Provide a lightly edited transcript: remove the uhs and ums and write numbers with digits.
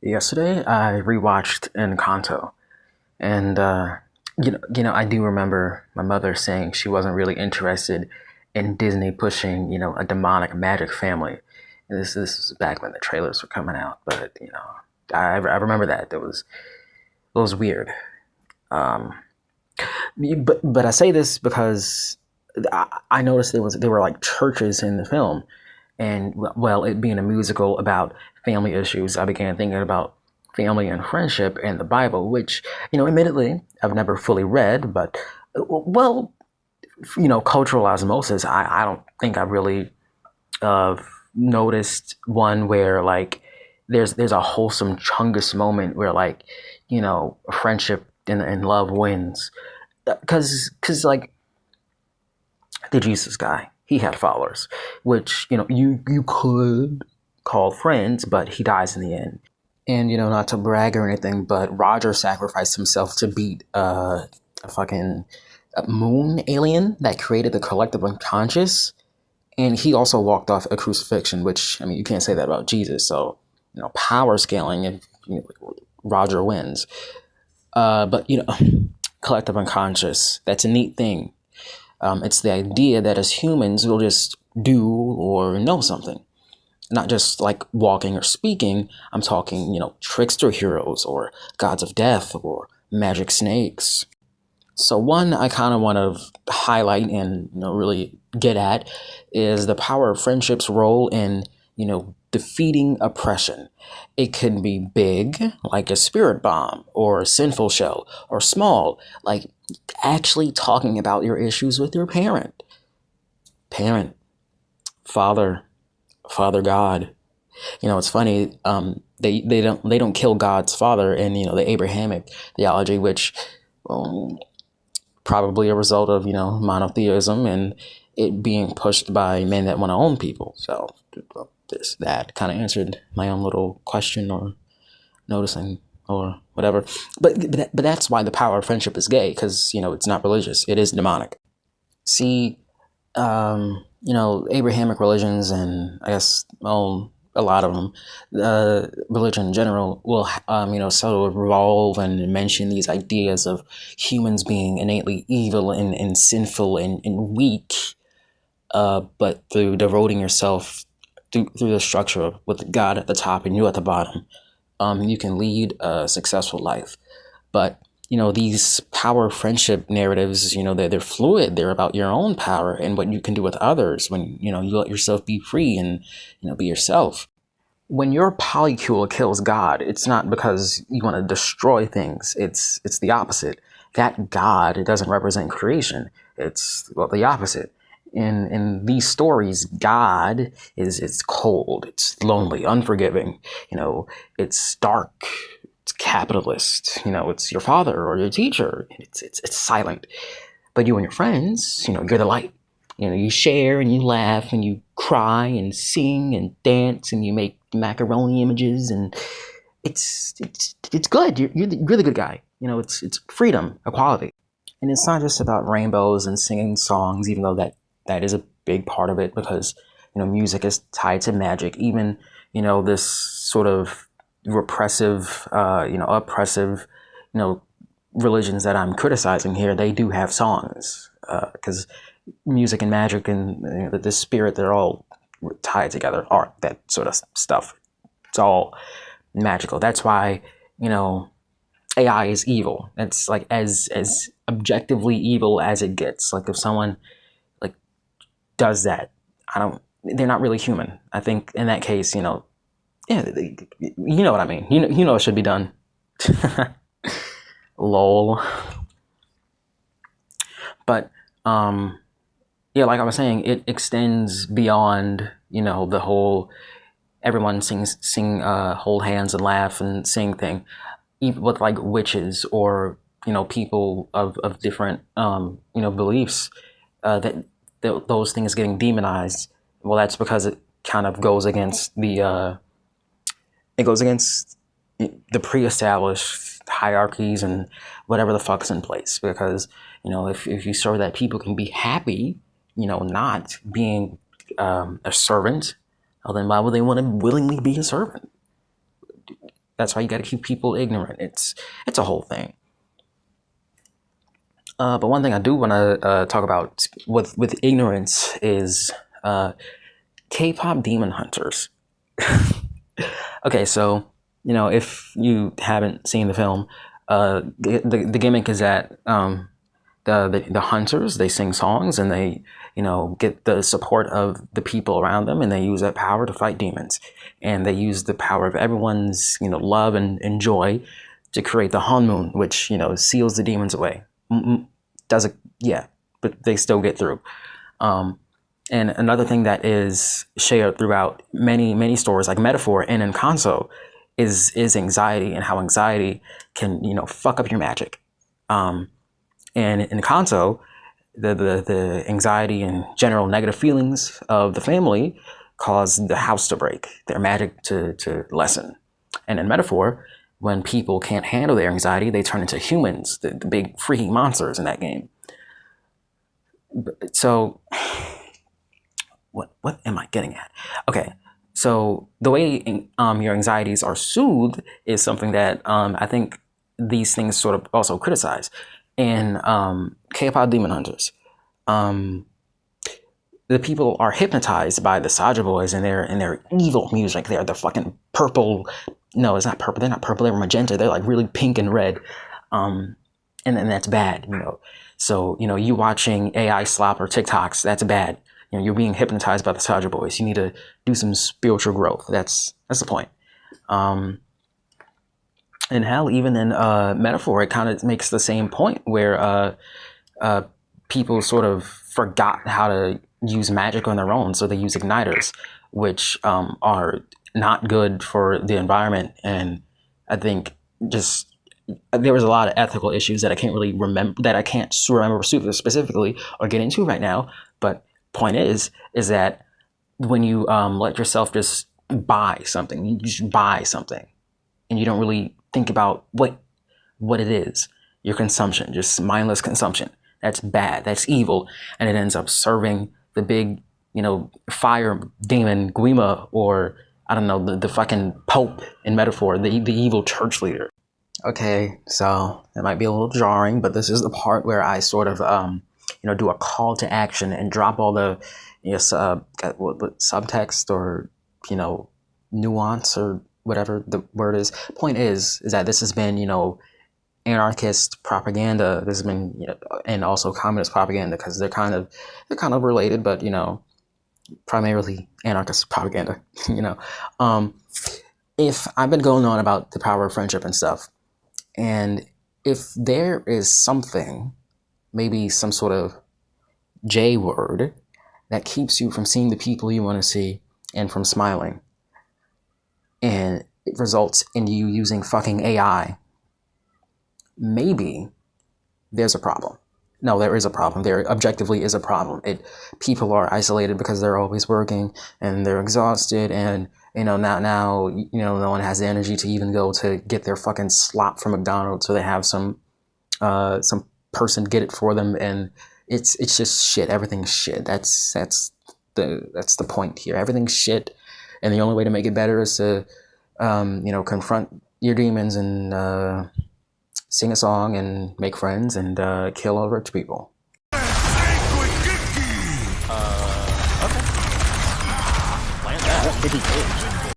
Yesterday, I rewatched Encanto, and I do remember my mother saying she wasn't really interested in Disney pushing, a demonic magic family. And this was back when the trailers were coming out, but I remember that it was weird. Um, but I say this because I noticed there were like churches in the film, and well, it being a musical about family issues, I began thinking about family and friendship and the Bible, which, admittedly, I've never fully read, but well, cultural osmosis, I don't think I really uh, noticed one where like there's a wholesome chungus moment where like, friendship and love wins. Because like the Jesus guy, he had followers, which you could call friends, but he dies in the end. And not to brag or anything, but Roger sacrificed himself to beat a fucking moon alien that created the collective unconscious, and he also walked off a crucifixion. Which, I mean, you can't say that about Jesus. So power scaling, if Roger wins. But collective unconscious. That's a neat thing. It's the idea that as humans, we'll just do or know something. Not just like walking or speaking. I'm talking, trickster heroes or gods of death or magic snakes. So one I kind of want to highlight and really get at is the power of friendship's role in defeating oppression. It can be big, like a spirit bomb or a sinful show, or small, like actually talking about your issues with your parent, father, father God. It's funny. They don't kill God's father in the Abrahamic theology, which um, probably a result of monotheism and it being pushed by men that want to own people. So that kind of answered my own little question or noticing or whatever. But that's why the power of friendship is gay, because it's not religious; it is demonic. See, Abrahamic religions, and I guess, well, a lot of them, religion in general, will, sort of revolve and mention these ideas of humans being innately evil and sinful and weak, but through devoting yourself through the structure with God at the top and you at the bottom, you can lead a successful life. But these power friendship narratives, they're fluid. They're about your own power and what you can do with others when you let yourself be free and be yourself. When your polycule kills God, it's not because you want to destroy things. It's the opposite. That God, it doesn't represent creation. It's, well, the opposite. In these stories, God is it's cold, it's lonely, unforgiving. It's dark, it's capitalist. It's your father or your teacher. It's silent. But you and your friends, you're the light. You share and you laugh and you cry and sing and dance and you make macaroni images, and it's good. You're the good guy. It's freedom, equality, and it's not just about rainbows and singing songs, even though that is a big part of it, because music is tied to magic. Even this sort of repressive, oppressive, religions that I'm criticizing here, they do have songs, because music and magic and the spirit, they're all tied together. Art, that sort of stuff, it's all magical. That's why AI is evil. It's like as objectively evil as it gets. Like if someone like does that, they're not really human. I think in that case, yeah, you know what I mean. It should be done. Lol. But yeah, like I was saying, it extends beyond the whole everyone sing hold hands and laugh and sing thing, even with like witches or people of different beliefs, that those things getting demonized. Well, that's because it kind of goes against the pre-established hierarchies and whatever the fuck's in place. Because if you show that people can be happy, not being a servant, well, then why would they want to willingly be a servant? That's why you got to keep people ignorant. It's a whole thing. But one thing I do want to talk about with ignorance is K-pop demon hunters. Okay, so if you haven't seen the film, the gimmick is that the hunters, they sing songs and they get the support of the people around them, and they use that power to fight demons, and they use the power of everyone's love and joy to create the Hanmoon, which seals the demons away. Does it? Yeah, but they still get through. And another thing that is shared throughout many stories like Metaphor and in Kanso is anxiety, and how anxiety can fuck up your magic. And in Kanso, the anxiety and general negative feelings of the family cause the house to break, their magic to lessen. And in Metaphor, when people can't handle their anxiety, they turn into humans, the big freaking monsters in that game. So what am I getting at? Okay, so the way your anxieties are soothed is something that I think these things sort of also criticize. In K-pop Demon Hunters, the people are hypnotized by the Saja Boys and their evil music. They're the fucking purple. No, it's not purple. They're not purple. They're magenta. They're like really pink and red. And that's bad, So, you watching AI slop or TikToks, that's bad. You're being hypnotized by the Saja Boys. You need to do some spiritual growth. That's the point. And hell, even in Metaphor, it kind of makes the same point where people sort of forgot how to use magic on their own, so they use igniters, which are not good for the environment. And I think just there was a lot of ethical issues that I can't really remember, that I can't remember super specifically or get into right now. But point is that when you let yourself just buy something, you just buy something, and you don't really think about what it is, your consumption, just mindless consumption. That's bad. That's evil, and it ends up serving the big, fire demon Guima, or I don't know, the fucking Pope in Metaphor, the evil church leader. Okay, so it might be a little jarring, but this is the part where I sort of do a call to action and drop all the subtext or nuance or whatever the word is. Point is that this has been anarchist propaganda. This has been and also communist propaganda, because they're kind of related, but primarily anarchist propaganda. If I've been going on about the power of friendship and stuff, and if there is something, maybe some sort of J word that keeps you from seeing the people you want to see and from smiling, and it results in you using fucking AI, maybe there's a problem. No, there is a problem. There objectively is a problem. People are isolated because they're always working and they're exhausted, and now no one has the energy to even go to get their fucking slop from McDonald's, so they have some person get it for them, and it's just shit. Everything's shit. That's the point here. Everything's shit, and the only way to make it better is to confront your demons and sing a song and make friends and kill all rich people. Okay. Land that. 50 kids.